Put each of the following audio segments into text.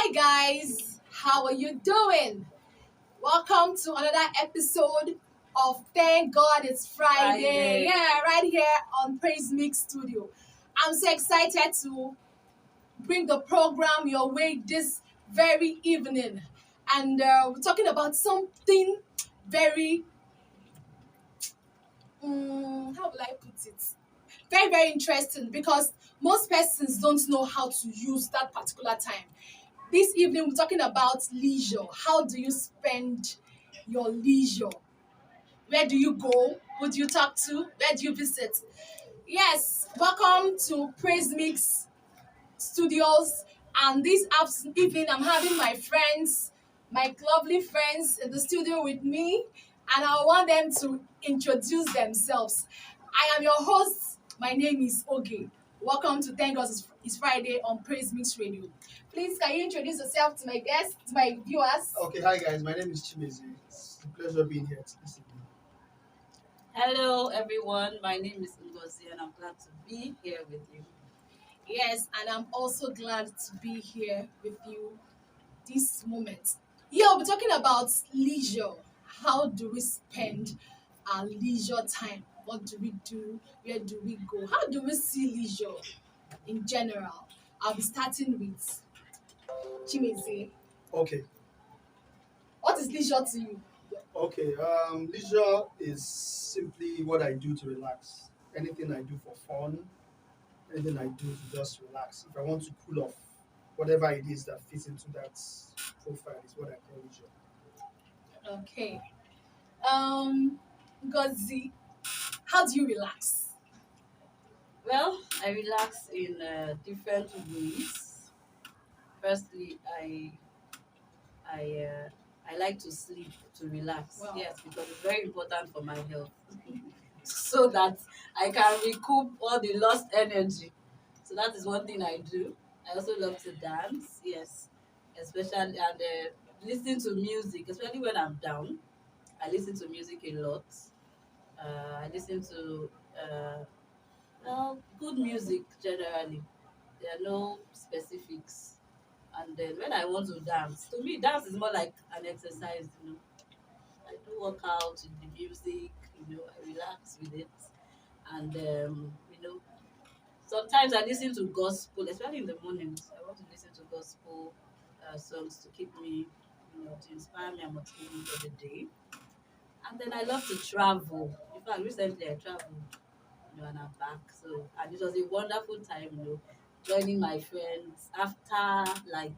Hi guys, how are you doing? Welcome to another episode of Thank God It's Friday. Friday. Yeah, right here on Praisemix Studio. I'm so excited to bring the program your way this very evening. And we're talking about something very, how will I put it? Very, very interesting because most persons don't know how to use that particular time. This evening, we're talking about leisure. How do you spend your leisure? Where do you go? Who do you talk to? Where do you visit? Yes, welcome to Praisemix Studios. And this evening, I'm having my friends, my lovely friends in the studio with me, and I want them to introduce themselves. I am your host. My name is Oge. Welcome to Thank God It's Friday on Praise Mix Radio. Please, can you introduce yourself to my guests, to my viewers? Okay, hi guys, my name is Chimezi. It's a pleasure being here this evening. Hello, everyone. My name is Ngozi, and I'm glad to be here with you. Yes, and I'm also glad to be here with you this moment. Yeah, we'll be talking about leisure. How do we spend our leisure time? What do we do? Where do we go? How do we see leisure in general? I'll be starting with Chimeze. Okay, What is leisure to you? okay. Leisure is simply what I do to relax. Anything I do for fun, anything I do to just relax. If I want to cool off, whatever it is that fits into that profile is what I call leisure. Okay. Ngozi, how do you relax? Well, I relax in different ways. Firstly, I uh, I like to sleep to relax. Wow. Yes, because it's very important for my health, so that I can recoup all the lost energy. So that is one thing I do. I also love to dance. Yes, especially and listen to music, especially when I'm down. I listen to music a lot. I listen to good music generally. There are no specifics. And then when I want to dance, to me, dance is more like an exercise. I do work out with the music. I relax with it, and sometimes I listen to gospel, especially in the mornings. I want to listen to gospel songs to keep me, to inspire me and motivate me for the day. And then I love to travel. In fact, recently I traveled, and I'm back. So, and it was a wonderful time, joining my friends after like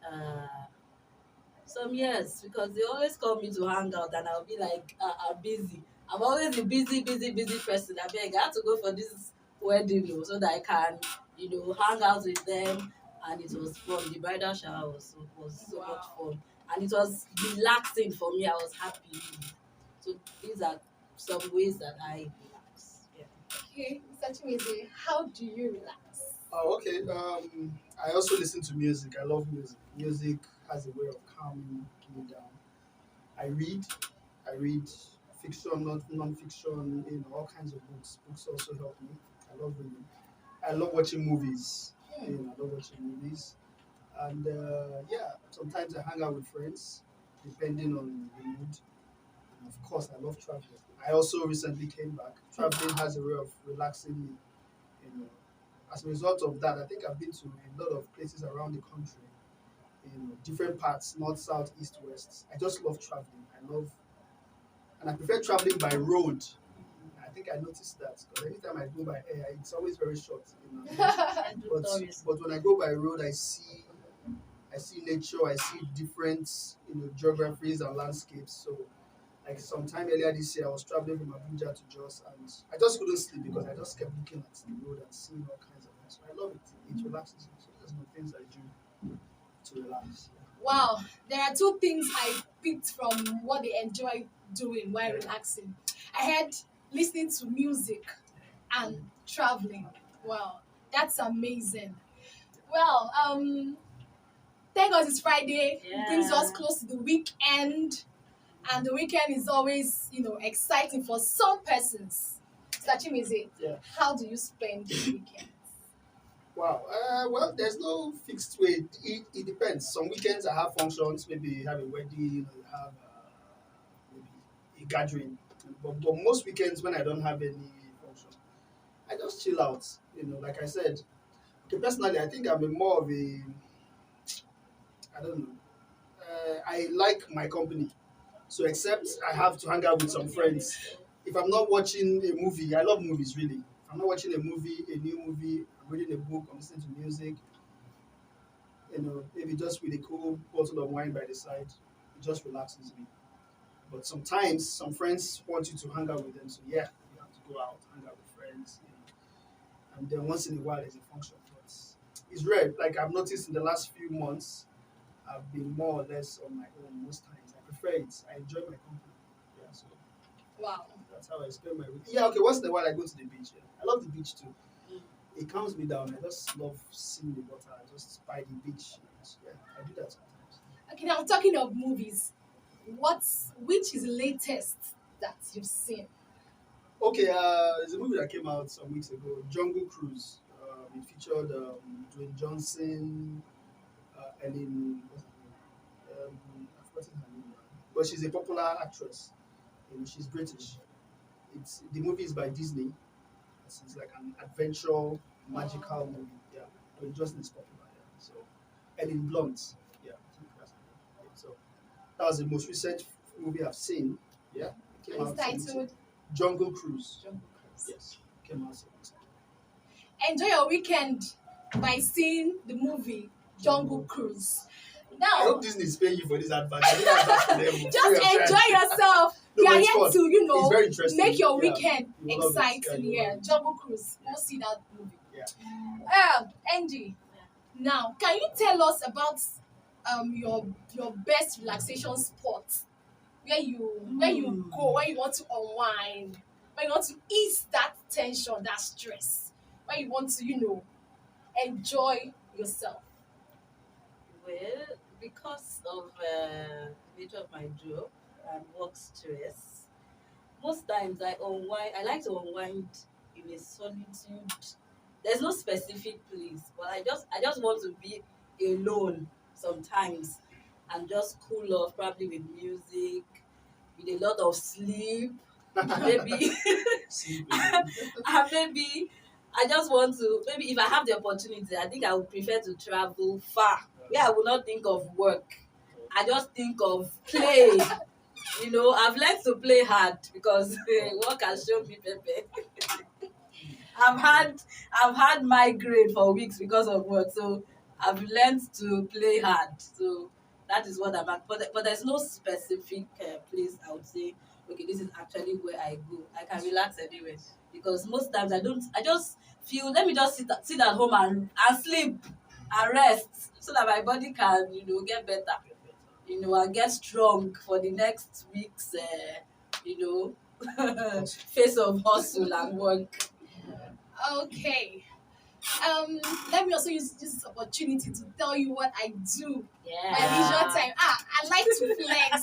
uh, some years because they always call me to hang out, and I'll be like, I'm busy. I'm always a busy person. I beg, I have to go for this wedding, so that I can, hang out with them. And it was fun. The bridal shower was so much fun, and it was relaxing for me. I was happy. So these are some ways that I relax. Yeah. Okay, Mr. Chimeze, how do you relax? Oh, okay. I also listen to music. I love music. Music has a way of calming me down. I read. I read fiction, not non-fiction. All kinds of books. Books also help me. I love reading. I love watching movies. I love watching movies. And yeah, sometimes I hang out with friends, depending on the mood. And of course, I love traveling. I also recently came back. Traveling has a way of relaxing me. You know, as a result of that, I think I've been to a lot of places around the country. Different parts, north, south, east, west. I just love traveling. And I prefer traveling by road. I think I noticed that because anytime I go by air, it's always very short. I do But tourism. but when I go by road, I see nature, I see different geographies and landscapes. So like sometime earlier this year, I was traveling from Abuja to Jos, and I just couldn't sleep because I just kept looking at the road and seeing all kinds of things. So I love it. It relaxes me. So there's no things I do to relax. Wow, there are two things I picked from what they enjoy doing while relaxing. I had listening to music and traveling. Wow, that's amazing. Well, thank God it's Friday. It brings us Yeah. close to the weekend, and the weekend is always, exciting for some persons. Sachimize, Yeah. how do you spend the weekend? Wow. Well, there's no fixed way. It depends. Some weekends I have functions. Maybe you have a wedding or you have maybe a gathering. But most weekends when I don't have any function, I just chill out. Like I said. Okay, personally, I think I'm a more of a. I don't know. I like my company. So except I have to hang out with some friends. If I'm not watching a movie, I love movies really. If I'm not watching a movie, a new movie, I'm reading a book, I'm listening to music, maybe just with a cool bottle of wine by the side, it just relaxes me. But sometimes some friends want you to hang out with them, so yeah, you have to go out, hang out with friends, and then once in a while there's a function. But it's rare. Like I've noticed in the last few months, I've been more or less on my own most times. I prefer it. I enjoy my company. Yeah, so Wow. that's how I spend my week. Yeah, okay. Once in a while, I go to the beach. Yeah. I love the beach too. It calms me down. I just love seeing the water. I just by the beach. Yeah, I do that sometimes. Okay, now talking of movies, which is the latest that you've seen? Okay, there's a movie that came out some weeks ago, Jungle Cruise. It featured Dwayne Johnson, Ellen. What's her name? I've forgotten her name now. But she's a popular actress. She's British. The movie is by Disney. It's like an adventure, magical movie. Yeah, Dwayne Johnson is popular. Yeah, so Ellen Blunt. Yeah, I think that's her name. Yeah, so that was the most recent movie I've seen. Yeah, it came And it's out some weeks ago. titled Jungle Cruise. Jungle Cruise. Yes, came out some weeks ago. Enjoy your weekend by seeing the movie Jungle Cruise. I Now, hope Disney is paying you for this advert. I didn't advert for them. just Free of charge. enjoy yourself. No, We but are it's here fun. to, It's very interesting. make your Yeah, weekend you will love it. Yeah, exciting. you will Yeah, love it. Jungle Cruise. Go see that movie. Yeah. Angie, now can you tell us about your best relaxation spot where you go, where you want to unwind, where you want to ease that tension, that stress, where you want to enjoy yourself. Well, because of the nature of my job and work stress, most times I unwind. I like to unwind in a solitude. There's no specific place, but I just want to be alone sometimes and just cool off, probably with music, with a lot of sleep, and maybe See, and maybe I just want to, maybe if I have the opportunity, I think I would prefer to travel far where I will not think of work. I just think of play. I've learned to play hard because work has shown me pepe. I've had migraine for weeks because of work, so I've learned to play hard. So that is what I'm at. But there's no specific place I would say, okay, this is actually where I go. I can relax anywhere because most times I don't. I just feel, let me just sit at home and sleep and rest so that my body can get better. And get strong for the next week's you know phase of hustle and work. Okay. Let me also use this opportunity to tell you what I do my leisure Yeah. time. I like to flex.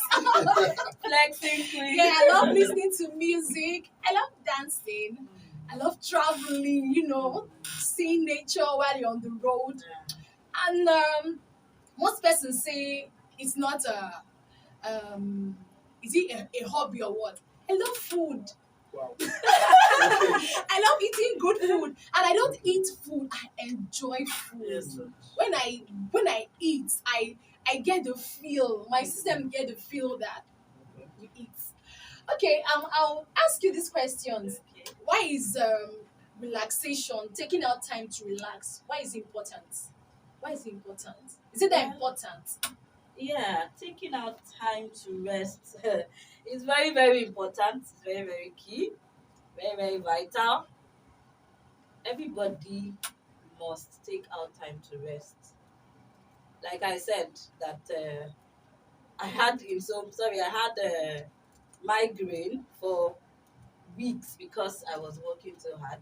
Flexing queen. Yeah, I love listening to music. I love dancing. I love traveling, seeing nature while you're on the road. And most persons say it's not is it a hobby or what? I love food. wow. I love eating good food, and I don't eat food. I enjoy food. Yes. When I eat, I get the feel. My system get the feel that we eat. Okay, I'll ask you these questions. Okay. Why is relaxation, taking out time to relax, why is it important? Why is it important? Is it that Yeah. important? Yeah, taking out time to rest is very, very important. It's very, very key, very, very vital. Everybody must take out time to rest. Like I said, that I had migraine for weeks because I was working so hard,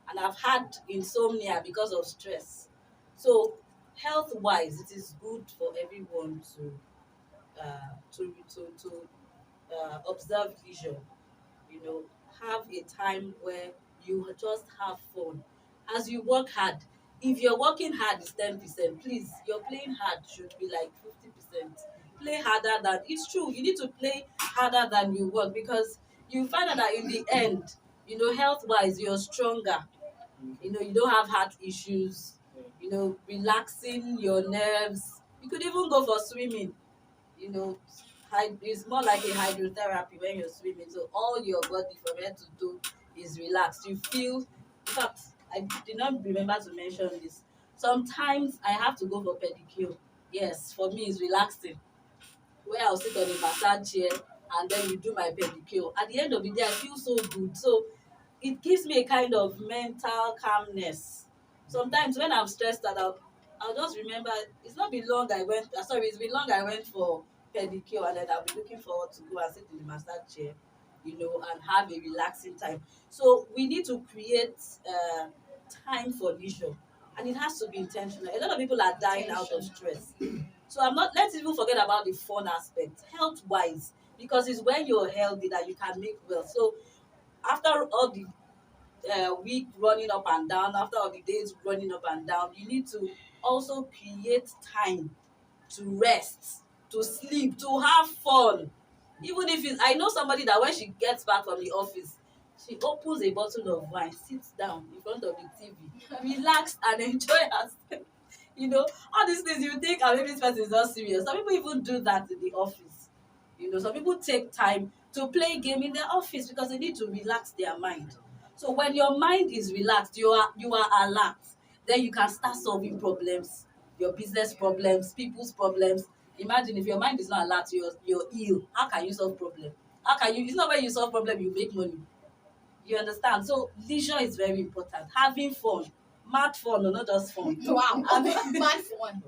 and I've had insomnia because of stress. So, health-wise, it is good for everyone to observe leisure. You know, have a time where you just have fun. As you work hard, if you're working hard is 10%, please, your playing hard should be like 50%. Play harder than it's true. You need to play harder than you work because you find out that in the end, health wise, you're stronger. You don't have heart issues. Relaxing your nerves. You could even go for swimming. You know, it's more like a hydrotherapy when you're swimming. So all your body from head to toe is relaxed. You feel, in fact, I did not remember to mention this. Sometimes I have to go for pedicure. Yes, for me it's relaxing. Where I'll sit on a massage chair and then you do my pedicure. At the end of the day, I feel so good. So it gives me a kind of mental calmness. Sometimes when I'm stressed out, I'll just remember it's been long I went for pedicure and then I'll be looking forward to go and sit in the massage chair, and have a relaxing time. So we need to create time for leisure and it has to be intentional. A lot of people are dying out of stress. So let's even forget about the fun aspect, health wise, because it's when you're healthy that you can make wealth. So after all the week running up and down, after all the days running up and down, you need to also create time to rest, to sleep, to have fun. Even if I know somebody that when she gets back from the office, she opens a bottle of wine, sits down in front of the TV, relax and enjoy herself. All these things you think, maybe this person is not serious. Some people even do that in the office. Some people take time to play a game in their office because they need to relax their mind. So when your mind is relaxed, you are alert. Then you can start solving problems, your business problems, people's problems. Imagine if your mind is not alert, you're ill. How can you solve problem? How can you? It's not when you solve problem you make money. You understand? So leisure is very important. Having fun, mad fun, no, not just fun. Wow. I mean, Mad fun.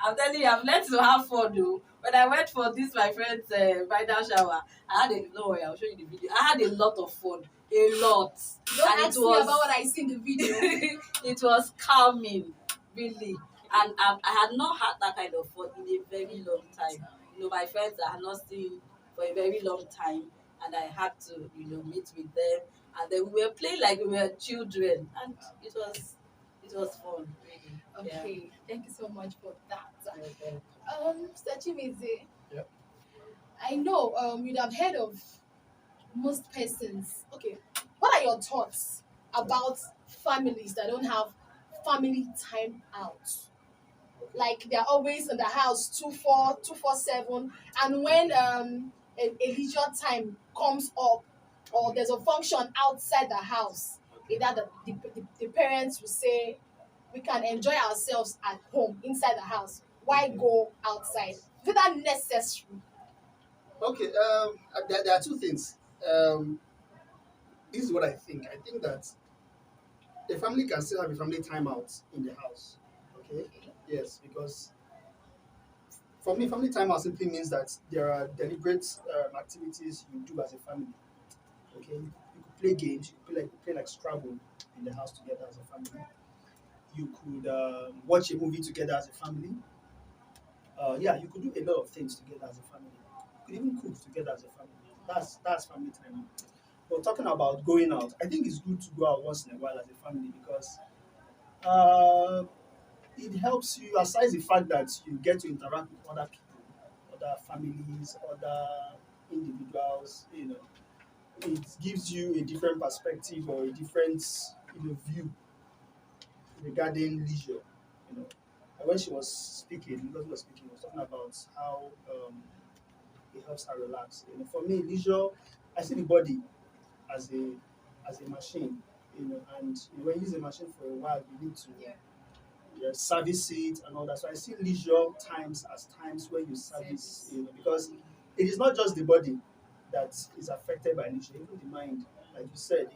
I'm telling you, I've learned to have fun though. When I went for this my friend's bridal shower, don't worry, I'll show you the video. I had a lot of fun, a lot, Don't and ask me about what I see in the video. it was calming, really. And I had not had that kind of fun in a very long time. My friends I had not seen for a very long time, and I had to, meet with them, and then we were playing like we were children, and it was fun, really. Okay, thank you so much for that. Yeah. Mr. Chimize, Yep. I know you'd have heard of most persons. Okay, what are your thoughts about families that don't have family time out? Like they're always in the house 247, and when a leisure time comes up or there's a function outside the house, either the parents will say we can enjoy ourselves at home inside the house. Why go outside? Is it that necessary? Okay. There are two things. This is what I think. I think that a family can still have a family timeout in the house. Okay. Yes, because for me, family timeout simply means that there are deliberate activities you do as a family. Okay. You could play games. You could play like Scrabble in the house together as a family. You could watch a movie together as a family. Yeah, you could do a lot of things together as a family. You could even cook together as a family. That's family time. But talking about going out, I think it's good to go out once in a while as a family because uh, it helps you, aside the fact that you get to interact with other people, other families, other individuals. It gives you a different perspective or a different view regarding leisure. You know, and when she was speaking, because she was speaking, was talking about how it helps her relax. For me, leisure, I see the body as a machine. And when you use a machine for a while, you need to service it and all that. So I see leisure times as times when you service, because it is not just the body that is affected by leisure, even the mind. Like you said,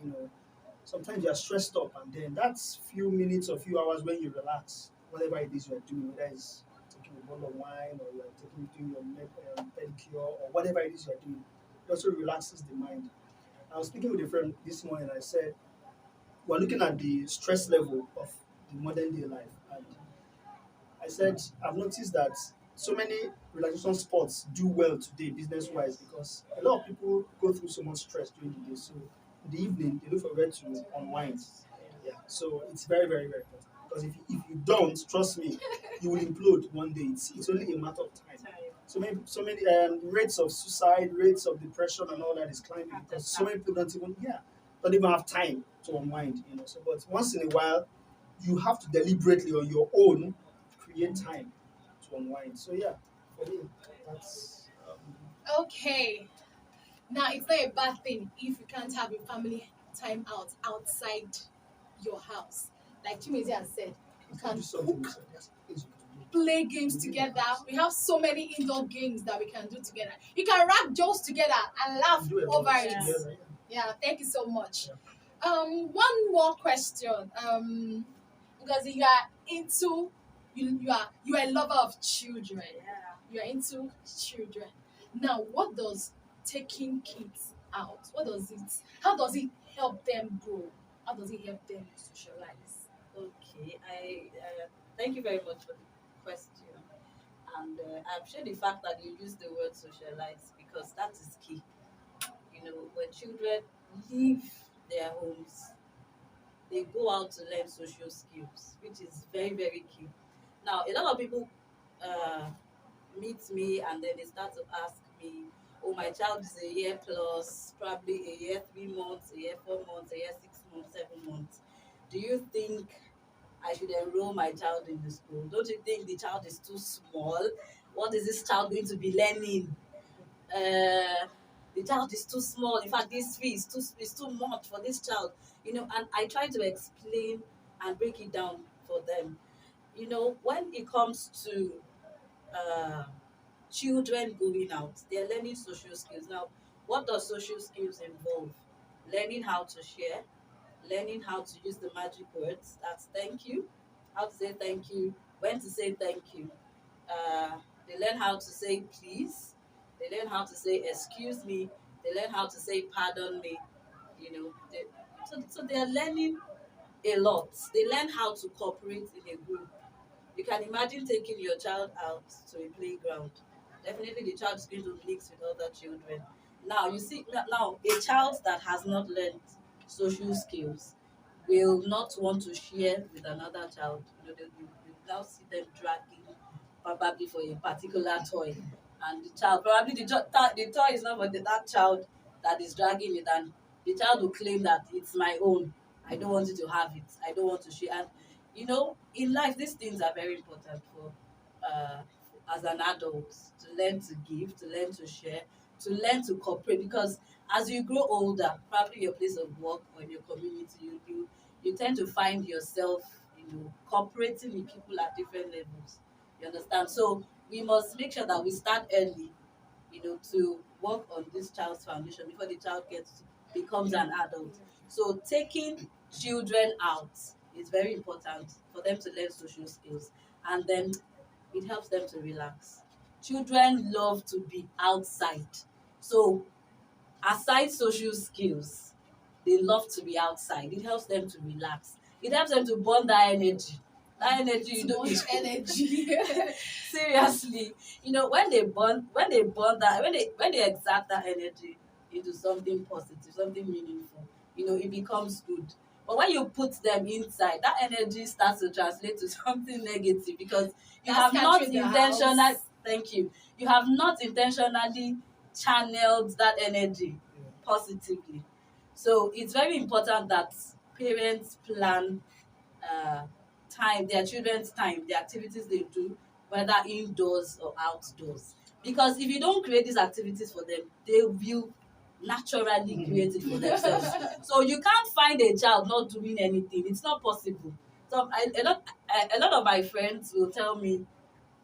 sometimes you are stressed up, and then that's few minutes or few hours when you relax, whatever it is you are doing, whether it's taking a bottle of wine or you are doing your pedicure or whatever it is you are doing, it also relaxes the mind. I was speaking with a friend this morning. I said we're looking at the stress level of the modern day life, and I said I've noticed that so many relaxation sports do well today, business wise, because a lot of people go through so much stress during the day. So in the evening, they look for where to unwind. Yeah, so it's very, very, very important. Because if you don't, trust me, you will implode one day. It's only a matter of time. So many rates of suicide, rates of depression, and all that is climbing because so many people don't even have time to unwind. So, but once in a while, you have to deliberately on your own create time to unwind. So yeah, for me, that's Okay. Now, it's not a bad thing if you can't have a family time out outside your house. Like Chimezi has said, you do can something. cook, So there's things you can do. play games together. We have so many indoor games that we can do together. You can wrap jokes together and laugh Do a over lot it. together. Yeah, thank you so much. Yeah. One more question. Because you are into you are a lover of children. Yeah. You are into children. Now, what does taking kids out? How does it help them grow? How does it help them socialize? Okay, I thank you very much for the question, and I appreciate the fact that you use the word socialize because that is key. When children leave their homes, they go out to learn social skills, which is very very key. Now, a lot of people uh, meet me and then they start to ask me, "Oh, my child is a year plus, probably a year 3 months, a year 4 months, a year 6 months, 7 months. Do you think I should enroll my child in the school? Don't you think the child is too small? What is this child going to be learning? The child is too small. In fact, this fee is too much for this child." And I try to explain and break it down for them. When it comes to uh, children going out, they're learning social skills. Now, what does social skills involve? Learning how to share, learning how to use the magic words. That's thank you, how to say thank you, when to say thank you. Uh, they learn how to say please. They learn how to say excuse me. They learn how to say pardon me. So they are learning a lot. They learn how to cooperate in a group. You can imagine taking your child out to a playground. Definitely, the child is going to mix with other children. Now, you see, now a child that has not learned social skills will not want to share with another child. You now see them dragging probably for a particular toy, and the child probably the toy is not for that child that is dragging it, and the child will claim that it's my own. I don't want you to have it. I don't want to share. And in life, these things are very important for uh, as an adult to learn to give, to learn to share, to learn to cooperate. Because as you grow older, probably your place of work or in your community, you tend to find yourself, cooperating with people at different levels. You understand? So we must make sure that we start early, to work on this child's foundation before the child becomes an adult. So taking children out is very important for them to learn social skills, and then it helps them to relax. Children love to be outside. So aside social skills, they love to be outside. It helps them to relax. It helps them to burn that energy. That energy you Too don't much energy. seriously. When they exert that energy into something positive, something meaningful, it becomes good. But when you put them inside, that energy starts to translate to something negative because you That's have not catching the intentional house. thank you. You have not intentionally channeled that energy positively. So it's very important that parents plan uh, their children's time, the activities they do, whether indoors or outdoors. Because if you don't create these activities for them, they will naturally create it for themselves. So you can't find a child not doing anything. It's not possible. So a lot of my friends will tell me,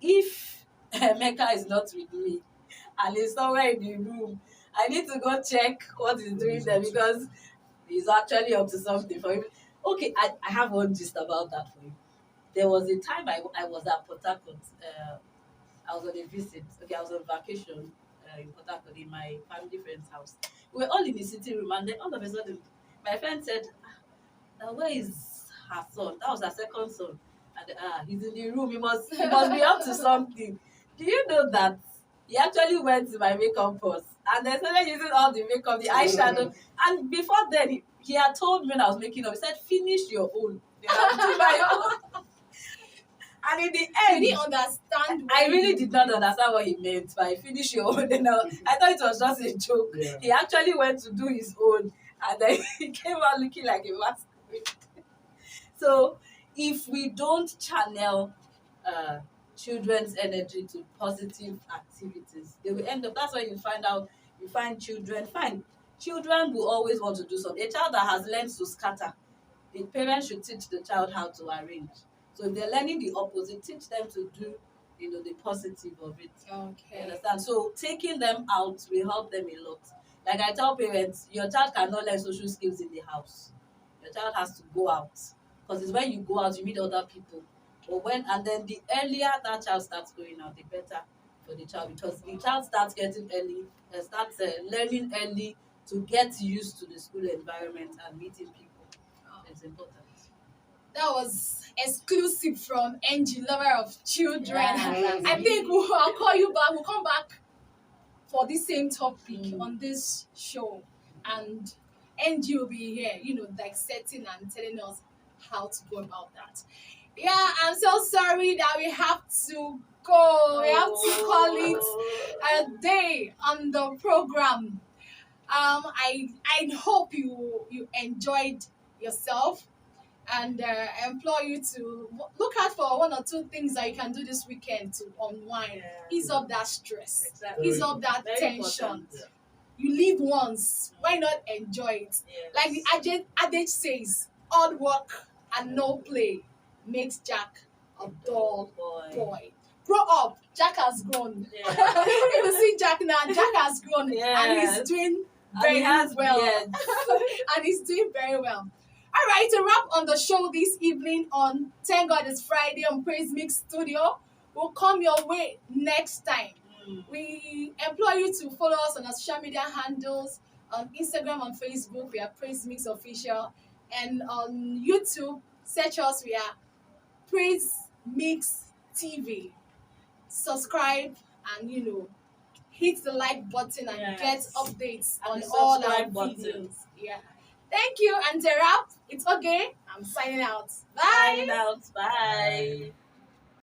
if Emeka is not with me and he's somewhere in the room, I need to go check what he's doing there because he's actually up to something for him. Okay, I have one gist about that for you. There was a time I was at Port Harcourt. I was on a visit. Okay, I was on vacation in Port Harcourt in my family friend's house. We were all in the sitting room, and then all of a sudden, my friend said, "Where is her son? That was her second son." And he's in the room. He must be up to something. Do you know that he actually went to my makeup purse and then started using all the makeup, the eyeshadow. And before then, he had told me when I was making up, he said, "Finish your own. Then I'll do my own." And in the You end, didn't understand. I what really he did not understand what he meant by finish your own. Then I thought it was just a joke. Yeah. He actually went to do his own, and then he came out looking like a masquerade. So if we don't channel uh, children's energy to positive activities, they will end up. That's why you find out. You find children. Fine, children will always want to do something. A child that has learned to scatter, the parents should teach the child how to arrange. So if they're learning the opposite, teach them to do, the positive of it. You Okay. understand? So taking them out will help them a lot. Like I tell parents, your child cannot learn social skills in the house. Your child has to go out. Because it's when you go out, you meet other people. And then the earlier that child starts going out, the better for the child. Because the child starts getting early, starts learning early to get used to the school environment and meeting people. It's important. That was exclusive from NG, lover of children. Yeah, I think I'll call you back. We'll come back for the same topic on this show, and NG will be here, dissecting and telling us how to go about that. Yeah, I'm so sorry that we have to go. We have to call it a day on the program. I hope you enjoyed yourself, and implore you to look out for one or two things that you can do this weekend to unwind, ease up that stress, Exactly. ease up that Very tension. important. Yeah. You live once, why not enjoy it? Yes. Like the adage says, hard work and no play makes Jack a dull boy. Grow up. Jack has grown. Yeah. If you see Jack now, Jack has grown, and Yes. he's doing And very he has well. beard. And he's doing very well. All right, to wrap on the show this evening on Thank God It's Friday on Praisemix Studio, will come your way next time. We implore you to follow us on our social media handles on Instagram and Facebook. We are Praisemix Official, and on YouTube, search us. We are Praisemix TV. Subscribe and hit the like button and Yes. get updates And on the all our subscribe button. videos. Yeah. Thank you, and to wrap, it's okay. I'm signing out. Bye. Signing out. Bye.